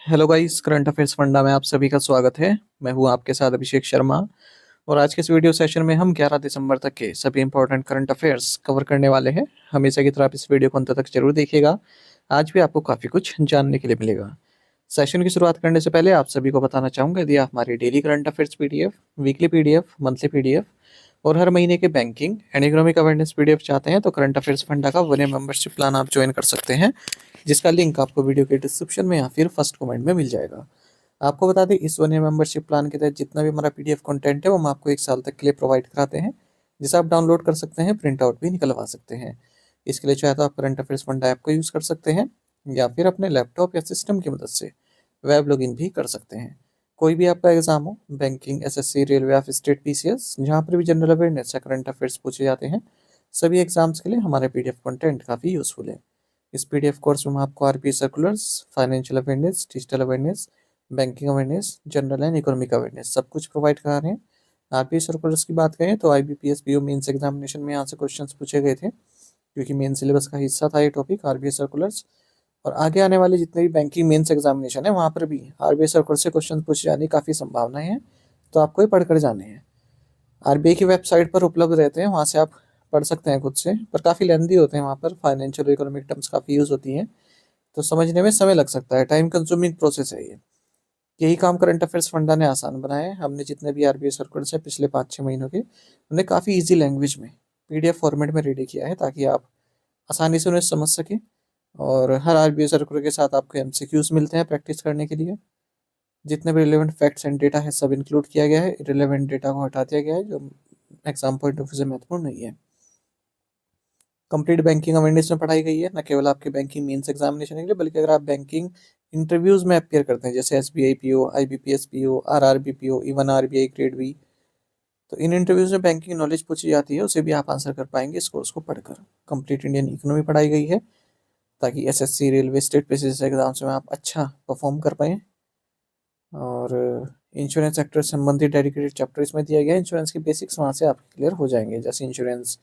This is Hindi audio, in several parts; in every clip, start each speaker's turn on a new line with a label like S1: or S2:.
S1: Hello guys, current affairs funda में आप सभी का स्वागत है। मैं हूं आपके साथ अभिषेक शर्मा। और आज के इस वीडियो सेशन में हम 11 दिसंबर तक के सभी इंपॉर्टेंट करंट अफेयर्स कवर करने वाले हैं। हमेशा की तरह आप इस वीडियो को अंत तक जरूर देखिएगा। आज भी आपको काफ़ी कुछ जानने के लिए मिलेगा। सेशन की शुरुआत करने से पहले आप सभी को बताना चाहूँगा, यदि आप हमारी daily current affairs PDF, weekly PDF, monthly PDF और हर महीने के banking and economic awareness PDF चाहते हैं तो करंट अफेयर्स फंडा का 1 ईयर मेंबरशिप प्लान आप ज्वाइन कर सकते हैं, जिसका लिंक आपको वीडियो के डिस्क्रिप्शन में या फिर फर्स्ट कमेंट में मिल जाएगा। आपको बता दें, इस 1 ईयर मेंबरशिप प्लान के तहत जितना भी हमारा पीडीएफ कंटेंट है वो हम आपको 1 साल तक के लिए प्रोवाइड कराते हैं, जिसे आप डाउनलोड कर सकते हैं, प्रिंट आउट भी निकलवा सकते हैं। इसके लिए चाहे तो आप करंट अफेयर्स फंडा ऐप को यूज़ कर सकते हैं या फिर अपने लैपटॉप या सिस्टम की मदद से वेब लॉगिन भी कर सकते हैं। कोई भी आपका एग्जाम हो, बैंकिंग, एसएससी, रेलवे या फिर स्टेट पीसीएस, जहाँ पर भी जनरल अवेयरनेस या करंट अफेयर्स पूछे जाते हैं, सभी एग्जाम्स के लिए हमारे पीडीएफ कंटेंट काफ़ी यूजफुल है। इस पीडीएफ कोर्स में हम आपको RBI circulars, financial awareness, digital awareness, banking awareness, general and economic awareness सब कुछ प्रोवाइड करा रहे हैं। आरबीआई सर्कुलर्स की बात करें तो आईबीपीएस पीओ मेंस एग्जामिनेशन में यहाँ से क्वेश्चंस पूछे गए थे, क्योंकि मेन सिलेबस का हिस्सा था ये टॉपिक, आरबीआई सर्कुलर्स। और आगे आने वाले जितने भी बैंकिंग मेंस एग्जामिनेशन है वहाँ पर भी आरबीआई सर्कुलर से क्वेश्चन पूछे जाने की काफ़ी संभावनाएं हैं, तो आपको ये पढ़कर जाने हैं। आरबीआई की वेबसाइट पर उपलब्ध रहते हैं, वहाँ से आप पढ़ सकते हैं खुद से, पर काफ़ी लेंदी होते हैं, वहाँ पर फाइनेंशियल इकोनॉमिक टर्म्स काफ़ी यूज़ होती हैं, तो समझने में समय लग सकता है, टाइम कंज्यूमिंग प्रोसेस है ये। यही काम करंट अफेयर्स फंडा ने आसान बनाया है। हमने जितने भी आरबीआई सर्कुलर से पिछले 5-6 महीनों के, उन्हें काफ़ी ईजी लैंग्वेज में पीडीएफ फॉर्मेट में रेडी किया है, ताकि आप आसानी से उन्हें समझ सकें। और हर आरबीआई सर्कुलर के साथ आपको एमसीक्यूज मिलते हैं प्रैक्टिस करने के लिए। जितने भी रिलेवेंट फैक्ट्स एंड डेटा है सब इंक्लूड किया गया है, इरेलीवेंट डेटा को हटा दिया गया है जो एग्जाम पॉइंट ऑफ व्यू से महत्वपूर्ण नहीं है। कंप्लीट बैंकिंग अवेयरनेस में पढ़ाई गई है, न केवल आपके बैंकिंग मेंस एग्जामिनेशन के लिए, बल्कि अगर आप बैंकिंग इंटरव्यूज में अपियर करते हैं, जैसे SBI PO, IBPS PO, RRB PO, even RBI grade B, तो इन इंटरव्यूज में बैंकिंग नॉलेज पूछी जाती है, उसे भी आप आंसर कर पाएंगे इस कोर्स को पढ़कर। कंप्लीट इंडियन इकोनॉमी पढ़ाई गई है, ताकि SSC, railway, state PCS exams में आप अच्छा परफॉर्म कर पाएँ। और इंश्योरेंस सेक्टर से संबंधित डेडिकेटेड चैप्टर इसमें दिया गया है। इंश्योरेंस की बेसिक्स वहाँ से आपके क्लियर हो जाएंगे, जैसे इंश्योरेंस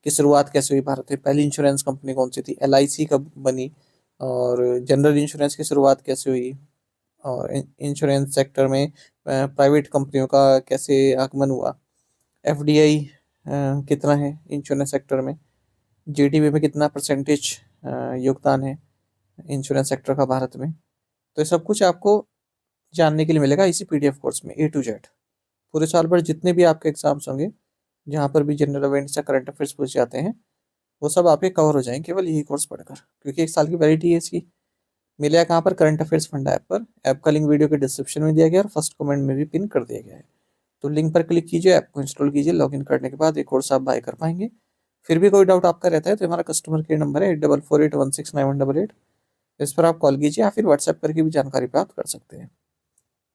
S1: की शुरुआत कैसे हुई भारत में, पहली इंश्योरेंस कंपनी कौन सी थी, एलआईसी कब बनी, और जनरल इंश्योरेंस की शुरुआत कैसे हुई, और इंश्योरेंस सेक्टर में प्राइवेट कंपनियों का कैसे आगमन हुआ, एफडीआई कितना है इंश्योरेंस सेक्टर में, जीडीपी में कितना परसेंटेज योगदान है इंश्योरेंस सेक्टर का भारत में। तो ये सब कुछ आपको जानने के लिए मिलेगा इसी पीडीएफ कोर्स में, ए टू जेड। पूरे साल भर जितने भी आपके एग्जाम्स होंगे, जहाँ पर भी जनरल अवेयरनेस या करंट अफेयर्स पूछे जाते हैं, वो सब आपके कवर हो जाएंगे केवल यही कोर्स पढ़कर, क्योंकि 1 साल की वैलिडिटी है इसकी। मिलेगा कहाँ पर? करंट अफेयर्स फंडा ऐप पर। ऐप का लिंक वीडियो के डिस्क्रिप्शन में दिया गया है और फर्स्ट कमेंट में भी पिन कर दिया गया है। तो लिंक पर क्लिक कीजिए, ऐप को इंस्टॉल कीजिए, लॉगिन करने के बाद ये कोर्स आप बाय कर पाएंगे। फिर भी कोई डाउट आपका रहता है तो हमारा कस्टमर केयर नंबर है 8448169188, इस पर आप कॉल कीजिए या फिर व्हाट्सएप करके भी जानकारी प्राप्त कर सकते हैं।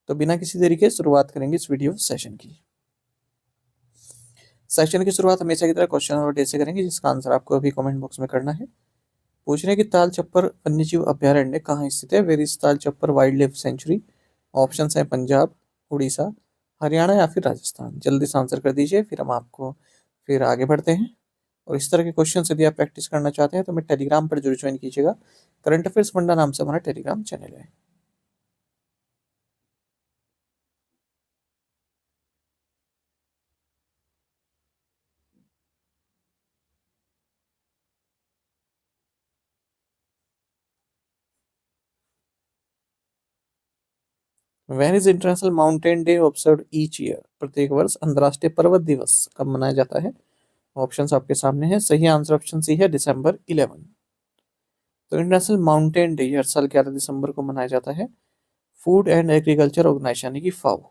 S1: तो बिना किसी देरी के शुरुआत करेंगे इस वीडियो सेशन की। सेशन की शुरुआत हमेशा की तरह क्वेश्चन और डे से करेंगे, जिसका आंसर आपको अभी कमेंट बॉक्स में करना है। पूछ रहे हैं कि ताल चप्पर वन्यजीव अभ्यारण्य कहाँ स्थित है? वेर इज ताल चप्पर वाइल्ड लाइफ सेंचुरी? ऑप्शन है पंजाब, उड़ीसा, हरियाणा या फिर राजस्थान। जल्दी से आंसर कर दीजिए, फिर हम आपको फिर आगे बढ़ते हैं। और इस तरह के क्वेश्चन यदि आप प्रैक्टिस करना चाहते हैं तो हमें टेलीग्राम पर जरूर ज्वाइन कीजिएगा। करंट अफेयर्स फंडा नाम से हमारा टेलीग्राम चैनल है। When is international mountain day observe each year? प्रत्येक वर्ष अंतर्राष्ट्रीय पर्वत दिवस कब मनाया जाता है? ऑप्शंस आपके सामने है। सही आंसर ऑप्शन सी है, December 11। तो इंटरनेशनल माउंटेन डे हर साल 11 दिसंबर को मनाया जाता है। फूड एंड एग्रीकल्चर ऑर्गेनाइजेशन यानी कि फाओ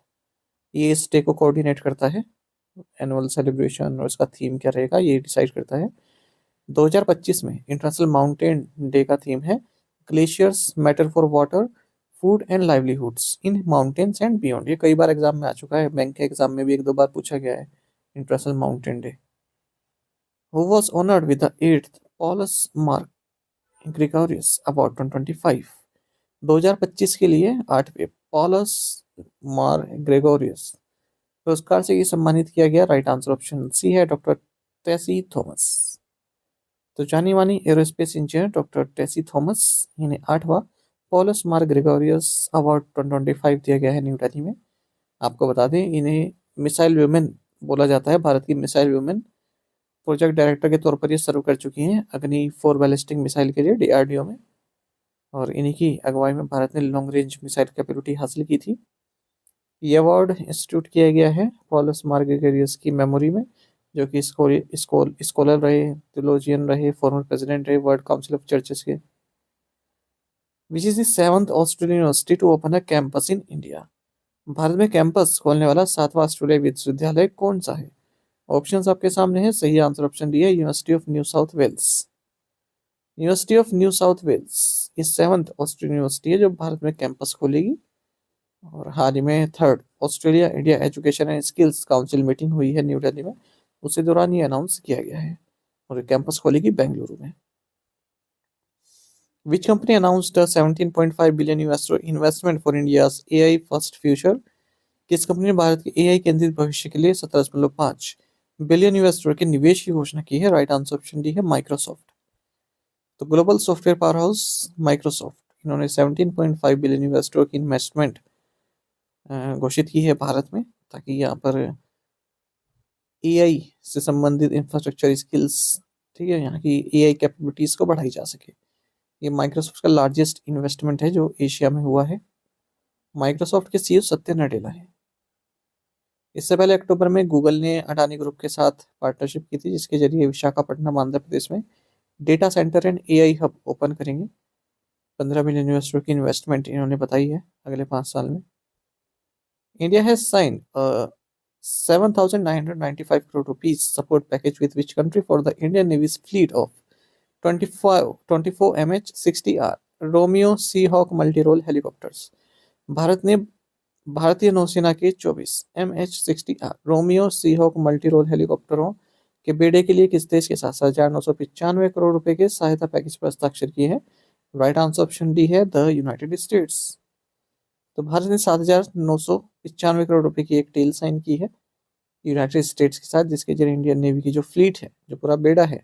S1: ये इस डे को कोऑर्डिनेट करता है। एनुअल सेलिब्रेशन और इसका थीम क्या रहेगा ये डिसाइड करता है। 2025 में इंटरनेशनल माउंटेन डे का थीम है glaciers matter for water, food and livelihoods in mountains and beyond. ये कई बार एग्जाम में आ चुका है, बैंक के एग्जाम में भी 1-2 बार पूछा गया है international mountain day. Who was honoured with the 8th Paulos Mar Gregorios award 2025? 2025 के लिए 8वें पॉलस मार ग्रेगोरियस पुरस्कार से ये सम्मानित किया गया। राइट आंसर ऑप्शन सी है, डॉक्टर टेसी थॉमस। तो जानी मानी aerospace engineer doctor Tessy Thomas, इन्हें 8वां पॉलस मार ग्रेगोरियस अवार्ड 2025 दिया गया है न्यू दिल्ली में। आपको बता दें इन्हें मिसाइल वुमेन बोला जाता है। भारत की मिसाइल वुमेन प्रोजेक्ट डायरेक्टर के तौर पर ये सर्व कर चुकी हैं अग्नि 4 बैलिस्टिक मिसाइल के लिए डीआरडीओ में, और इन्हीं की अगुवाई में भारत ने लॉन्ग रेंज मिसाइल कैपेबिलिटी हासिल की थी। ये अवार्ड इंस्टीट्यूट किया गया है पॉलस मार ग्रेगोरियस की मेमोरी में, जो कि स्कॉलर रहे, थियोलॉजियन रहे, फॉर्मर प्रेसिडेंट रहे वर्ल्ड काउंसिल ऑफ चर्चेस के। Which is the 7th Australian university to open a campus in India. Bharat में कैंपस खोलने वाला 7वां ऑस्ट्रेलियाई विश्वविद्यालय कौन सा है? ऑप्शंस आपके सामने है। सही आंसर ऑप्शन डी है, university of New South Wales. University of New South Wales ये 7th ऑस्ट्रेलियन यूनिवर्सिटी है जो भारत में कैंपस खोलेगी। और हाल ही में 3rd Australia India education and skills council meeting हुई है न्यू दिल्ली में, उसी दौरान ये अनाउंस किया गया है, और कैंपस खोलेगी बेंगलुरु में। Which company announced a 17.5 billion US investment for India's AI first future? किस कंपनी ने भारत के एआई केंद्रित भविष्य के लिए 17.5 बिलियन यूएस डॉलर के निवेश की घोषणा की है? राइट आंसर ऑप्शन डी है, माइक्रोसॉफ्ट। तो global software power house Microsoft इन्होंने 17.5 बिलियन यूएस डॉलर की इन्वेस्टमेंट घोषित की है भारत में, ताकि यहाँ पर एआई से संबंधित इंफ्रास्ट्रक्चर स्किल्स, ठीक है, यहाँ की एआई कैपेबिलिटीज को बढ़ाई जा सके। ये माइक्रोसॉफ्ट का लार्जेस्ट इन्वेस्टमेंट है जो एशिया में हुआ है। माइक्रोसॉफ्ट के सीईओ सत्या नडेला है। इससे पहले अक्टूबर में गूगल ने अडानी ग्रुप के साथ पार्टनरशिप की थी, जिसके जरिए विशाखापट्टनम आंध्र प्रदेश में data centre and AI hub open करेंगे। 15 बिलियन यूएस डॉलर की इन्वेस्टमेंट इन्होंने बताई है अगले 5 साल में। India has sign 7,995 crore rupees support package with which country for the Indian Navy's fleet of 24 MH-60R Romeo Sea Hawk multi role helicopters. Bharat ने भारतीय नौसेना के 24 MH-60R Romeo Sea Hawk multi role हेलीकॉप्टरों के बेड़े के लिए किस देश के साथ 7,995 करोड़ रुपए के सहायता पैकेज पर हस्ताक्षर किए हैं? राइट आंसर ऑप्शन डी है, द यूनाइटेड स्टेट्स। तो भारत ने 7,995 करोड़ रुपए की एक डील साइन की है यूनाइटेड स्टेट्स के साथ, जिसके जरिए इंडियन नेवी की जो फ्लीट है, जो पूरा बेड़ा है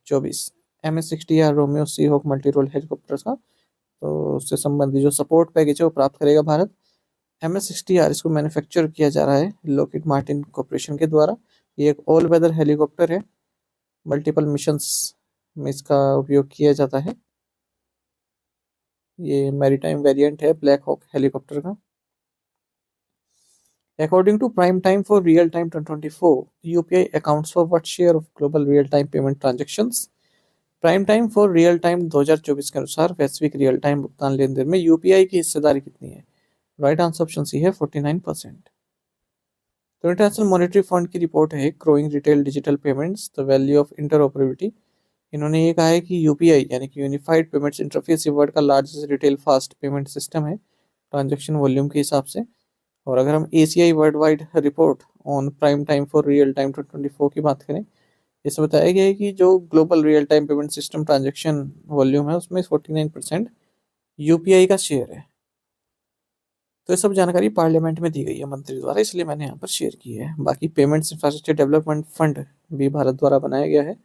S1: 24 MH-60R Romeo Sea Hawk multi role helicopter का, तो उससे संबंधित जो सपोर्ट पैकेज है वो प्राप्त करेगा भारत। MS-60R इसको मैन्युफैक्चर किया जा रहा है लॉकहीड मार्टिन कॉर्पोरेशन के द्वारा। ये एक ऑल वेदर हेलीकॉप्टर है, मल्टीपल मिशंस में इसका उपयोग किया जाता है। ये मैरीटाइम वेरिएंट है ब्लैक हॉक हेलीकॉप्टर का। According to Prime Time for Real Time 2024, UPI accounts for what share of global real time payment transactions? Prime time for real time 2024 के अनुसार वैश्विक रियल टाइम भुगतान लेन देन में यूपीआई की हिस्सेदारी कितनी है? राइट आंसर ऑप्शन सी है, 49%। तो इंटरनेशनल मॉनेटरी फंड की रिपोर्ट है growing retail digital payments the value of interoperability. इन्होंने ये कहा है कि यूपीआई यानी कि यूनिफाइड पेमेंट्स इंटरफेस वर्ल्ड का largest retail fast payment system है ट्रांजेक्शन वॉल्यूम के हिसाब से। और अगर हम ACI world wide report on prime time for real time 2024 की बात करें, इसमें बताया गया है कि जो global real time payment system transaction volume है उसमें 49% यूपीआई का शेयर है। तो ये सब जानकारी पार्लियामेंट में दी गई है मंत्री द्वारा, इसलिए मैंने यहाँ पर शेयर की है। बाकी पेमेंट्स इंफ्रास्ट्रक्चर डेवलपमेंट फंड भी भारत द्वारा बनाया गया है,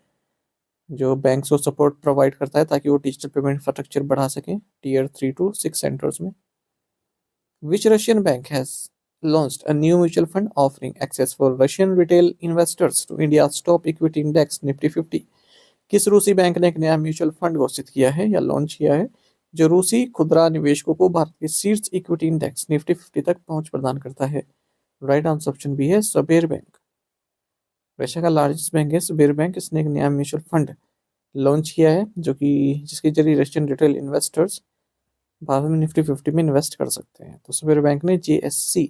S1: जो बैंक को सपोर्ट प्रोवाइड करता है ताकि वो डिजिटल पेमेंट इंफ्रास्ट्रक्चर बढ़ा सकें टीयर 3 to 6 सेंटर्स में। Which Russian bank has launched a new mutual fund offering access for Russian retail investors to India's top equity index Nifty 50। किस रूसी बैंक ने एक नया म्यूचुअल फंड घोषित किया है या लॉन्च किया है जो रूसी खुदरा निवेशकों को भारत के शीर्ष इक्विटी इंडेक्स निफ्टी 50 तक पहुंच प्रदान करता है? राइट आंसर ऑप्शन बी है, सबेर बैंक। रशिया का लार्जेस्ट बैंक है सबेर बैंक। इसने एक नया म्यूचुअल फंड लॉन्च किया है जो कि जिसके जरिए रशियन रिटेल इन्वेस्टर्स भारत में निफ्टी 50 में इन्वेस्ट कर सकते हैं। तो सबेर बैंक ने JSC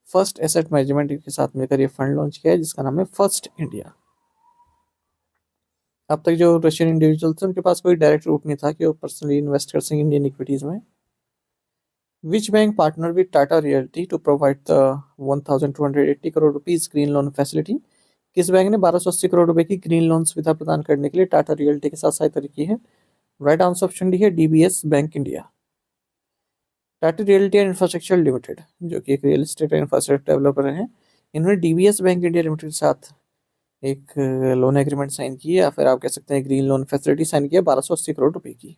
S1: फर्स्ट एसेट मैनेजमेंट के साथ मिलकर ये फंड लॉन्च किया है जिसका नाम है फर्स्ट इंडिया। अब तक जो रशियन इंडिविजुअल्स थे उनके पास कोई डायरेक्ट रूट नहीं था कि वो पर्सनली इन्वेस्ट कर सकें इंडियन इक्विटीज में। Which bank partner with Tata Realty to provide the 1,280 crore rupees green loan facility? किस बैंक ने 1280 करोड़ रुपए की ग्रीन लोन सुविधा प्रदान करने के लिए टाटा रियल्टी के साथ सहायता की है? राइट आंसर ऑप्शन डी है, DBS bank India. Tata realty and infrastructure limited जो कि एक रियल एस्टेट इंफ्रास्ट्रक्चर डेवलपर है, इन्होंने DBS बैंक इंडिया लिमिटेड के साथ एक लोन एग्रीमेंट साइन की है, या फिर आप कह सकते हैं ग्रीन लोन फैसिलिटी साइन की है 1280 करोड़ रुपए की।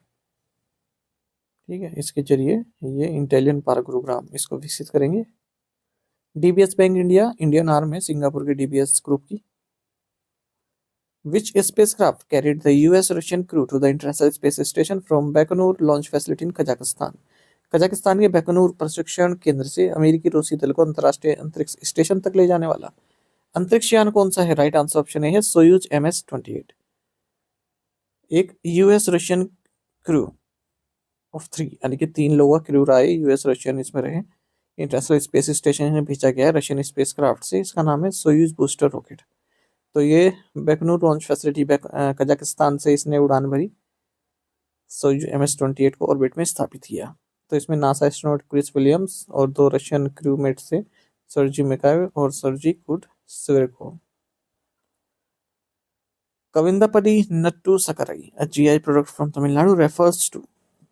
S1: ठीक है, इसके जरिए ये इंटेलिजेंट पावर प्रोग्राम इसको विकसित करेंगे। DBS bank India Indian arm है सिंगापुर के डीबीएस ग्रुप की। Which spacecraft carried the US Russian crew to the International Space Station from Baikonur launch facility in Kazakhstan? Kazakhstan के बैकनूर प्रशिक्षण केंद्र से अमेरिकी रूसी दल को अंतर्राष्ट्रीय अंतरिक्ष स्टेशन तक ले जाने वाला अंतरिक्ष यान कौन सा है? राइट आंसर ऑप्शन है सोयूज MS-28। एक यूएस रशियन क्रू ऑफ 3 यानी कि 3 लोगों का क्रू रहा है, यूएस रशियन इसमें रहे। इंटरनेशनल स्पेस स्टेशन में भेजा गया है रशियन स्पेस क्राफ्ट से, इसका नाम है सोयूज बूस्टर रॉकेट। तो ये बैकनूर लॉन्च फैसिलिटी कजाकिस्तान से इसने उड़ान भरी, सोयूज MS-28 को ऑर्बिट में स्थापित किया। तो इसमें नासा एस्ट्रोनॉट क्रिस विलियम्स और 2 रशियन क्रूमेट से सर्जी मिकाएव और सर्जी कुडसेरेको। कविंदपति Nattu सकरई, a GI product from Tamil Nadu refers to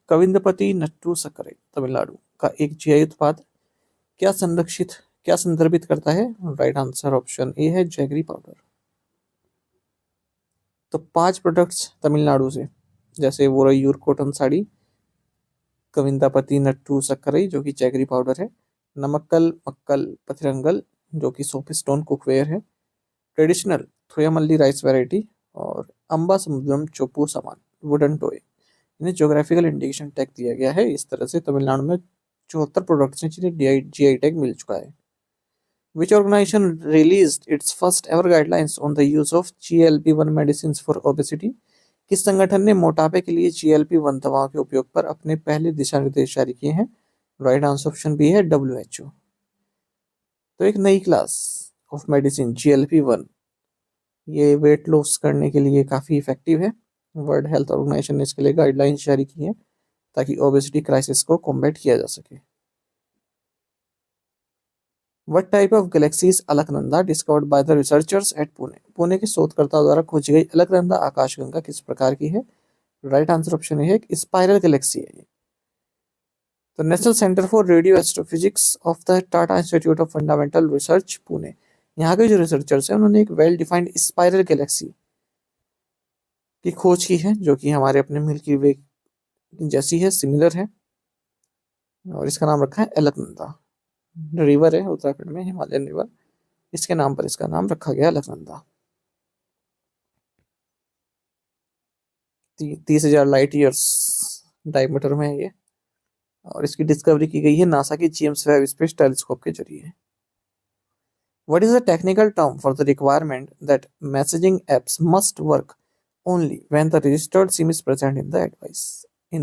S1: कविंदपति Nattu सकरई Tamil Nadu का एक GI उत्पाद क्या संदर्भित करता है? राइट आंसर ऑप्शन ए है जैगरी पाउडर। तो 5 प्रोडक्ट्स तमिलनाडु से, जैसे वोरायूर कॉटन साड़ी, कविंदापति नट्टू सक्करई जो कि जैगरी पाउडर है, नमक्कल मक्कल पथिरंगल जो कि सोप स्टोन कुकवेयर है, ट्रेडिशनल थोयामल्ली राइस वैरायटी और अम्बा समुद्रम चोपू सामान वुडन टॉय। इन्हें ज्योग्राफिकल इंडिकेशन टैग दिया गया है। इस तरह से तमिलनाडु में 74 प्रोडक्ट्स हैं जिन्हें GI टैग मिल चुका है। Which organization released its first ever guidelines on the use of GLP-1 medicines for obesity? किस संगठन ने मोटापे के लिए GLP-1 दवाओं के उपयोग पर अपने पहले दिशा निर्देश जारी किए हैं? राइट आंसर ऑप्शन बी है WHO। तो एक नई क्लास ऑफ मेडिसिन GLP-1 ये वेट लॉस करने के लिए काफ़ी इफेक्टिव है। वर्ल्ड हेल्थ ऑर्गेनाइजेशन ने इसके लिए गाइडलाइंस जारी की हैं ताकि ओबेसिटी क्राइसिस को कॉम्बैट किया जा सके। What type of galaxy is Alaknanda discovered by the researchers at Pune? Pune के शोधकर्ताओं द्वारा खोजी गई अलकनंदा आकाशगंगा किस प्रकार की है? राइट आंसर ऑप्शन है एक स्पाइरल गैलेक्सी है ये। तो national centre for radio astrophysics of the Tata institute of fundamental research Pune, यहाँ के जो रिसर्चर्स हैं उन्होंने एक वेल डिफाइंड स्पाइरल गैलेक्सी की खोज की है जो कि हमारे अपने मिल्की वे जैसी है, सिमिलर है, और इसका नाम रखा है अलकनंदा। रिवर है उत्तराखंड में, हिमालयन रिवर, इसके नाम पर इसका नाम रखा गया अलकनंदा। 30,000 लाइट ईयर्स डायमीटर में है ये, और इसकी डिस्कवरी की गई है नासा की जेम्स वेब स्पेस टेलीस्कोप के जरिए। What is the technical term for the requirement that messaging apps must work only when the registered SIM is present in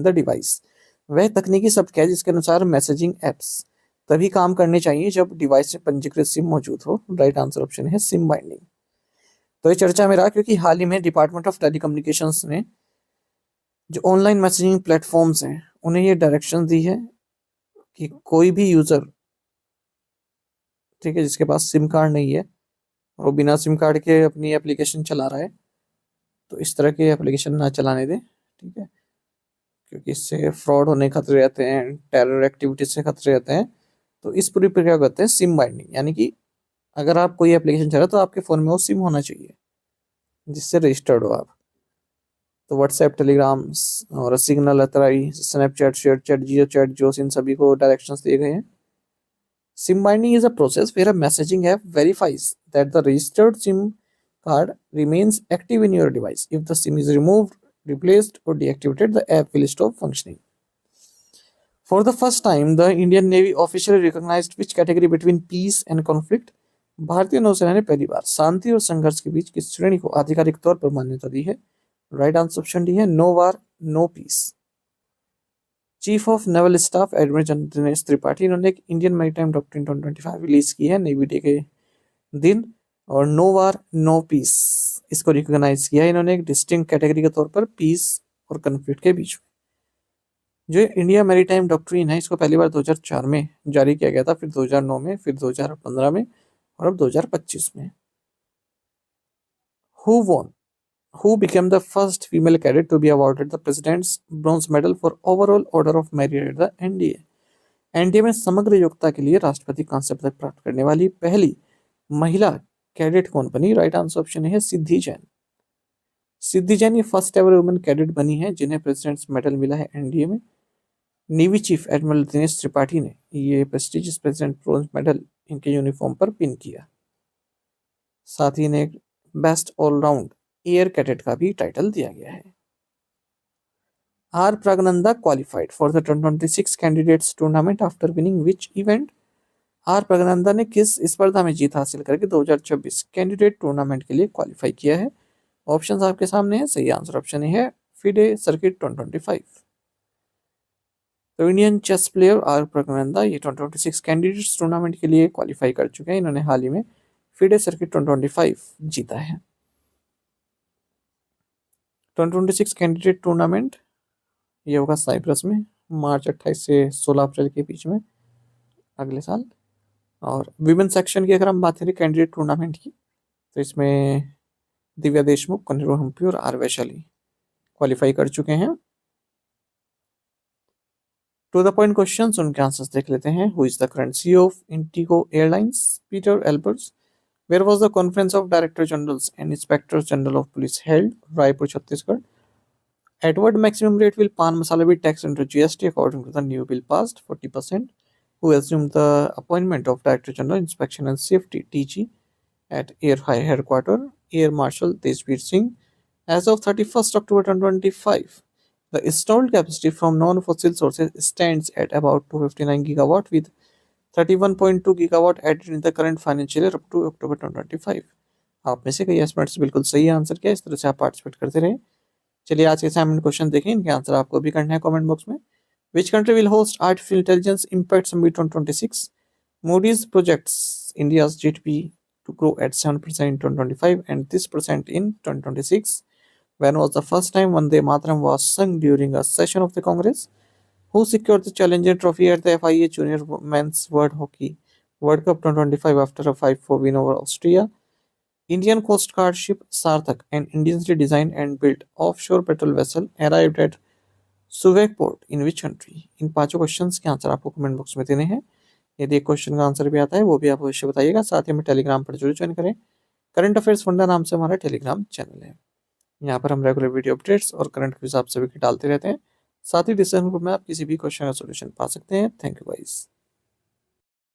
S1: the device? वह तकनीकी शब्द क्या है जिसके अनुसार मैसेजिंग एप्स तभी काम करने चाहिए जब डिवाइस में पंजीकृत सिम मौजूद हो? राइट आंसर ऑप्शन है सिम बाइंडिंग। तो ये चर्चा में रहा क्योंकि हाल ही में डिपार्टमेंट ऑफ टेलीकम्युनिकेशंस ने जो ऑनलाइन मैसेजिंग प्लेटफॉर्म्स हैं उन्हें ये डायरेक्शन दी है कि कोई भी यूजर, ठीक है, जिसके पास सिम कार्ड नहीं है और वो बिना सिम कार्ड के अपनी एप्लीकेशन चला रहा है, तो इस तरह के एप्लीकेशन ना चलाने दें, ठीक है, क्योंकि इससे फ्रॉड होने के खतरे रहते हैं, टेरर एक्टिविटीज से खतरे रहते हैं। तो इस पूरी प्रक्रिया को कहते हैं सिम बाइंडिंग, यानी कि अगर आप कोई एप्लीकेशन चला तो आपके फ़ोन में वो सिम होना चाहिए जिससे रजिस्टर्ड हो आप। तो व्हाट्सएप, टेलीग्राम और सिग्नल, अतराई, स्नैपचैट, शेयर चैट, जियो चैट, जोस, इन सभी को डायरेक्शंस दिए गए हैं। SIM binding is a process where a messaging app verifies that the registered SIM card remains active in your device. If the SIM is removed, replaced or deactivated, the app will stop functioning. For the first time, the Indian Navy officially recognized which category between peace and conflict? भारतीय नौसेना ने पहली बार शांति और संघर्ष के बीच किस श्रेणी को आधिकारिक तौर पर मान्यता दी है? राइट आंसर ऑप्शन डी है no war no peace. Chief of naval staff admiral Dinesh Tripathi, इन्होंने एक इंडियन मैरीटाइम डॉक्ट्रिन 2025 रिलीज की है नेवी डे के दिन, और नो वार नो पीस इसको रिकॉग्नाइज किया है इन्होंने एक डिस्टिंक्ट कैटेगरी के तौर पर पीस और कन्फ्लिक्ट के बीच में। जो इंडिया मैरीटाइम डॉक्ट्रिन है इसको पहली बार 2004 में जारी किया गया था, फिर 2009 में, फिर 2015 में और अब 2025 में। Who became the first female cadet to be awarded the President's Bronze Medal for Overall Order of Merit at the NDA? NDA में समग्र योग्यता के लिए राष्ट्रपति कांस्य पदक प्राप्त करने वाली पहली महिला कैडेट कौन बनी? राइट आंसर ऑप्शन है सिद्धि जैन। सिद्धि जैन ये फर्स्ट एवर वुमेन कैडेट बनी है जिन्हें प्रेसिडेंट्स मेडल मिला है एनडीए में। Navy chief admiral Dinesh Tripathi ने ये प्रेस्टिजियस प्रेसिडेंट ब्रोंज मेडल इनके यूनिफॉर्म पर पिन किया। साथ ही इन्हें बेस्ट ऑलराउंड एयर कैडेट का भी टाइटल दिया गया है। R Praggnanandhaa qualified for the 2026 candidates tournament after winning which event. R Praggnanandhaa ने किस स्पर्धा में जीत हासिल करके 2026 कैंडिडेट टूर्नामेंट के लिए क्वालिफाई किया है? ऑप्शंस आपके सामने है। सही आंसर ऑप्शन ए है फिडे सर्किट 2025। तो Indian chess player R Praggnanandhaa ये 2026 कैंडिडेट्स टूर्नामेंट के लिए क्वालिफाई कर चुके हैं। इन्होंने हाल ही में फिडे सर्किट 2025 जीता है। 2026 कैंडिडेट टूर्नामेंट ये होगा साइप्रस में मार्च 28 से 16 अप्रैल के बीच में अगले साल। और विमेन सेक्शन की अगर हम बात करें कैंडिडेट टूर्नामेंट की, तो इसमें दिव्या देशमुख, कनिरो हम्पी और आर वैशाली क्वालिफाई कर चुके हैं। टू द पॉइंट क्वेश्चंस, उनके आंसर्स देख लेते हैं। Who is the current CEO of IndiGo airlines? Peter Elbers. Where was the conference of director generals and inspector general of police held? Raipur, Chhattisgarh. At what maximum rate will pan masala be taxed under GST according to the new bill passed? 40%. Who assumed the appointment of Director General Inspection and Safety (DG) at Air High Headquarters? Air Marshal Tejveer Singh. As of 31st October 2025, the installed capacity from non-fossil sources stands at about 259 gigawatt, with 31.2 gigawatt added in the current financial year up to October 2025. आप में से कई एस्टिमेट्स बिल्कुल सही आंसर किया। इस तरह से आप पार्टिसिपेट करते रहे। चलिए आज के असाइनमेंट क्वेश्चन देखें, इनके आंसर आपको भी करना है कमेंट बॉक्स में। Which country will host artificial intelligence impact summit 2026? Moody's projects India's GDP to grow at 7% in 2025 and 3% in 2026. When was the first time Vande Mataram was sung during a session of the Congress? Who secured the Challenger Trophy at the FIA Junior Men's World Hockey World Cup 2025 after a 5-4 win over Austria? Indian Coast Guard ship Sarthak, an indigenously designed and built offshore petrol vessel, arrived at Subic port in which country? इन पांचों क्वेश्चंस के आंसर आपको कमेंट बॉक्स में देने हैं। यदि एक क्वेश्चन का आंसर भी आता है वो भी आप अवश्य बताइएगा। साथ ही हमें टेलीग्राम पर जरूर ज्वाइन करें। करंट अफेयर्स फंडा नाम से हमारा टेलीग्राम चैनल है। यहाँ पर हम रेगुलर वीडियो अपडेट्स और करंट क्विज आप सभी के डालते रहते हैं। साथ ही डिस्क्रिप्शन में आप किसी भी क्वेश्चन का सोल्यूशन पा सकते हैं। Thank you guys.